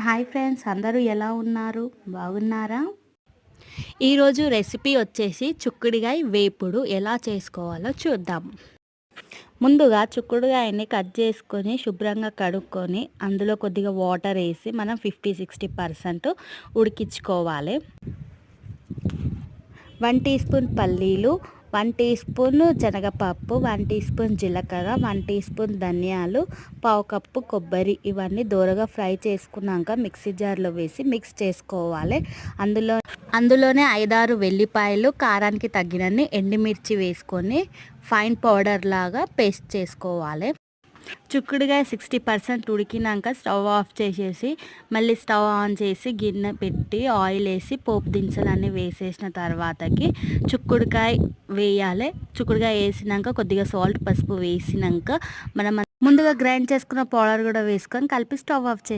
Hi friends, అందరూ ఎలా ఉన్నారు? బాగున్నారా? ఈరోజు రెసిపీ వచ్చేసి చిక్కుడుగాయ వేపుడు ఎలా చేసుకోవాలో చూద్దాం. ముందుగా చిక్కుడుగాయని కట్ చేసుకొని శుభ్రంగా కడుక్కొని అందులో కొద్దిగా వాటర్ వేసి మనం 50-60% ఉడికించుకోవాలి. 1 టీ స్పూన్ పల్లీలు, 1 టీ స్పూన్ శనగపప్పు, 1 టీ స్పూన్ జీలకర్ర, 1 టీ స్పూన్ ధనియాలు, పావు కప్పు కొబ్బరి ఇవన్నీ దోరగా ఫ్రై చేసుకున్నాక మిక్సీ జార్లో వేసి మిక్స్ చేసుకోవాలి. అందులోనే 5-6 వెల్లిపాయలు, కారానికి తగినన్ని ఎండుమిర్చి వేసుకొని ఫైన్ పౌడర్ లాగా పేస్ట్ చేసుకోవాలి. చిక్కుడుగాయ 60% ఉడికినాక స్టవ్ ఆఫ్ చేసేసి మళ్ళీ స్టవ్ ఆన్ చేసి గిన్నె పెట్టి ఆయిల్ వేసి పోపు దినుసులన్నీ వేసేసిన తర్వాతకి చిక్కుడుకాయ వేయాలి. చిక్కుడుకాయ వేసినాక కొద్దిగా సాల్ట్, పసుపు వేసినాక మనం ముందుగా గ్రైండ్ చేసుకున్న పౌడర్ కూడా వేసుకొని కలిపి స్టవ్ ఆఫ్ చేసి